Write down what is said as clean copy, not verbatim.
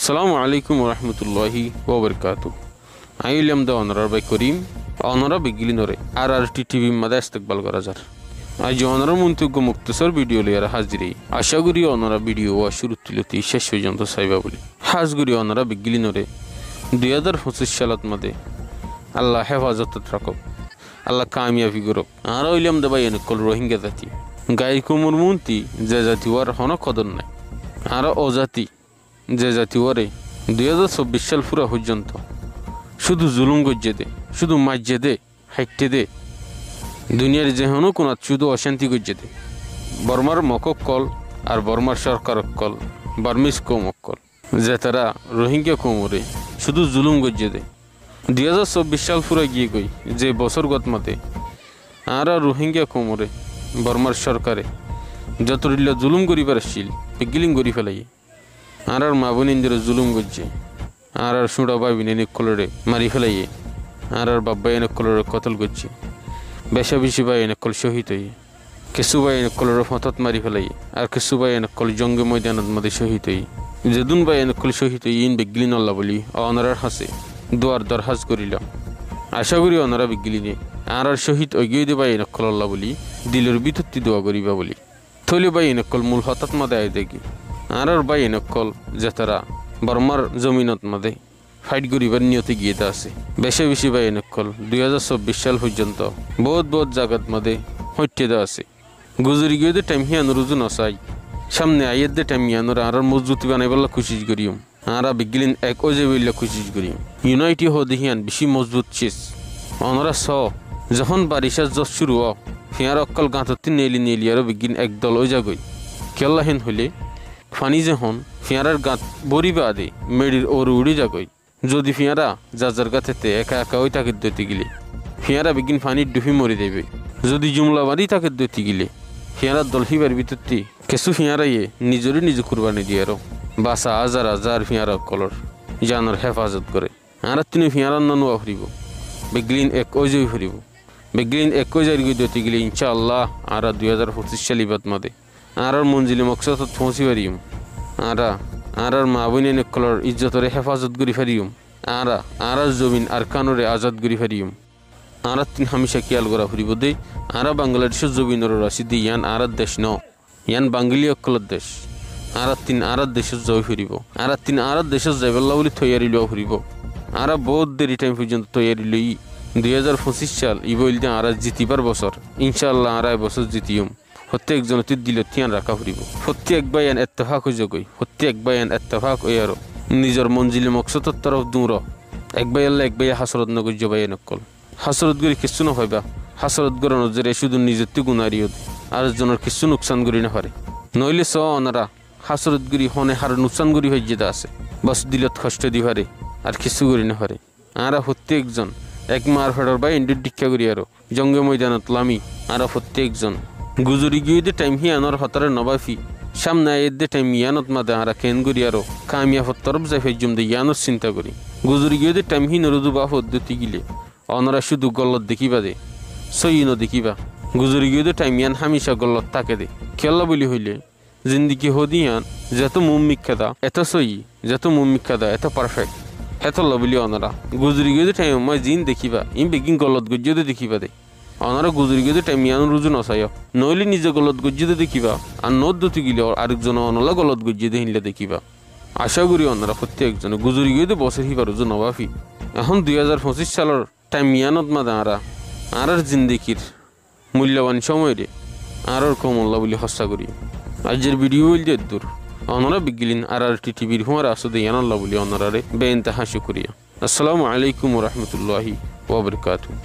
আসসালামু আলাইকুম রহমতুল্লাহি ওবরকাতু আইলাম দা অনরার বাই করিম অনরা বিগিলিনরে আর টিভি মাদা ইস্তেকবাল করা যার আজ অনরা মন্তব্য মুক্তসর ভিডিও লিয়ার হাজিরি আশা করি অনরা ভিডিও শুরু তুলতি শেষ পর্যন্ত চাইবা বলি হাজগুড়ি অনরা বিগিলিনরে 2025 সালত মাদে আল্লাহ হেফাজত রাখব আল্লাহ কামিয়াবি করব আর ইলাম দা বাই এনেকল রোহিঙ্গা জাতি গাই কুমুর মুন্তি যে জাতি ওয়ার হন কদর নাই আর অজাতি যে জাতি ওরে 2024 সাল পুরা পর্যন্ত শুধু জুলুম গজ্জে দে শুধু মাজ্জে দে হাইটে দে দুনিয়ার যেহনো কোনাত শুধু অশান্তি গজ্জে দে বর্মার মকক কল আর বর্মার সরকার কল বার্মিস কৌমক কল যে তারা রোহিঙ্গা কৌমরে শুধু জুলুম গজ্জে দে 2024 সাল পুরা গিয়ে গই যে বছর গত মতে আর রোহিঙ্গা কৌমরে বর্মার সরকারে যতরিল্লা জুলুম করিবার আসছিল পিগিলিং করি ফেলাই আর মা বোনিন্দের জুলুম গজ্জে আর সুড়া বাবিন এনে কলরে মারি ফেলাইয়ে আর বাব্বা এনে কলরে কতল গজ্জে বেশা বেশি বাই এনে কল শহীদ হইয়ে কিছু বাই এনে কলরে ফতত মারি ফেলাইয়ে আর কিছু বাই এনে কল জঙ্গে ময়দানত মধ্যে শহীদ হই যেদুন বাই এনে কল শহীদ হই ইন বিগলিন আল্লাহ বলি অনারার হাসে দুয়ার দরহাজ করিলাম আশা করি অনারা বিগলিনে আর শহীদ অগিয়ে দেবাই এনে কল আল্লাহ বলি দিলের বিতত্তি দোয়া করিবা বলি থলি বাই এনে কল মূল হঠাৎ মাদে আয় দেখি আর বাই এনে কল যে তারা বর্মার জমিনত মাদে ফাইট করিবার নিয়তে গিয়ে আছে বেশি বেশি বাই এনে কল 2024 সাল পর্যন্ত বহুত বহুত জায়গাত মাদে হইতে দা আছে গুজরি গিয়ে টাইম হিয়ান রুজু নসাই সামনে আইয়ের দে টাইম হিয়ানোর আর মজবুতি বানাইবার কোশিশ করিম আর বিগলিন এক ওজে বললে কোশিশ করিম ইউনাইটি হো দেহিয়ান বেশি মজবুত চিজ অনরা স যখন বারিশা জজ শুরু হ ফিয়ার অকল গাঁততি নেলি নেলি আর বিগিন একদল ওই জাগই কেল্লাহেন হইলে ফানি যখন ফিয়ারার গাঁত বরিবা দে মেডির ওর উড়ি যাগই যদি ফিয়ারা যার গাঁতেতে একা একা ওই তাকে দইতে গেলে ফিয়ারা বিগিন ফানির ডুফি মরি দেবে যদি জুমলা বাড়ি তাকে দইতে গেলে ফিয়ারা দলফিবার ভিতরটি কিছু ফিয়ারাইয়ে নিজেরই নিজে কুরবানি দিয়ে আরো বাসা হাজার হাজার ফিয়ারা কলর জানোর হেফাজত করে আর তিনি ফিয়ারার নানুয়া ফুরিব বেগলিন এক ওজই ফুরিব বেগলিন এক ওজার গিয়ে দইতে গেলে ইনশাআল্লাহ আর 2025 সাল ইবাদ মাদে আর মঞ্জিলে মকসদত পৌঁছি পারিম আর মা বোন কলর ইজ্জতরে হেফাজত করি ফারিম আর জমিন আর কানরে আজাদ করি ফারিম আর তিন হামেশা খেয়াল করা ফুরিব দে আর বাংলাদেশের জমিনের রাশিদি ইয়ান আর দেশ ন ইয়ান বাঙালি অকলর দেশ আর দেশের জয় ফুরিব আর দেশের যাইবাল্লা বলে তৈয়ারি লওয়া ফুরিব আর বহুত দেরি টাইম পর্যন্ত তৈয়ারি লই 2025 সাল ই বলতে আর জিতিবার বছর ইনশাআল্লাহ আর বছর জিতিম প্রত্যেক জনতির দিল তিয়ান রাখা ফুরিব প্রত্যেক বায়ান এত্তেফাক হয়ে যাগই প্রত্যেক বায়ান এত্তেফাক হয়ে আরো নিজের মঞ্জিলে মকসদর তরফ দূর এক বাই আল্লাহ এক বাই হাসরত নগর জবাই নকল হাসরত গড়ি কিছু না হইবা হাসরত গড় নজরে শুধু নিজের তি গুনারিও আর জনের কিছু নোকসান করি না পারে নইলে স অনারা হাসরত গড়ি হনে হার নোকসান করি হয়ে যেতে আছে বাস দিলত কষ্ট দি পারে আর কিছু করি না পারে আর প্রত্যেকজন এক মার ফেডর বা ইন্ডির দীক্ষা করি আরো জঙ্গে ময়দানত লামি আর প্রত্যেকজন গুজরি গিয়ে দে টাইম হিয়ানোর হতারে নবাফি সামনে আয়ের দে টাইম ইয়ানত মাদে আরা কেন করি আরো কামিয়াফত তরফ যাই ফেজুম দে ইয়ানোর চিন্তা করি গুজরি গিয়ে দে টাইম হি নরুদু বা পদ্ধতি গিলে অনরা শুধু গল্লত দেখিবা দে সইন দেখিবা গুজরি গিয়ে দে টাইম ইয়ান হামেশা গল্লত তাকে দে খেলা বলি হইলে জিন্দিগি হদিয়ান যত মুমিক্ষাদা এত সই যত মুমিক্ষাদা এত পারফেক্ট এত লবলি অনরা গুজরি গিয়ে দে টাইম মই জিন দেখিবা ইম বেগিন গল্লত গজ্জিয়ে দেখিবা দে অনারা গুজরি গিয়ে টাইম ইয়ান রুজু নসাই নইলে নিজে গলত গজ্জিয়ে দেখিবা আর নদ দতি গিলে আরেকজন অনলা গলত গজ্জিয়ে হিনলে দেখিবা আশা করি অনারা প্রত্যেকজনে গুজরি গিয়ে বছর হিবা রুজু নবাফি এখন 2025 সালের টাইম ইয়ানত মাদা আর জিন্দিগির মূল্যবান সময়রে আর কমল্লা বলে হস্তা করি আজের ভিডিও বলতে দূর অনরা বিগলিন আর টিভির হুমার আসদে ইয়ানাল্লাহ বলি অনরারে বেইনতাহা শুকরিয়া আসসালামু আলাইকুম রহমতুল্লাহি ওয়া বারাকাতুহু।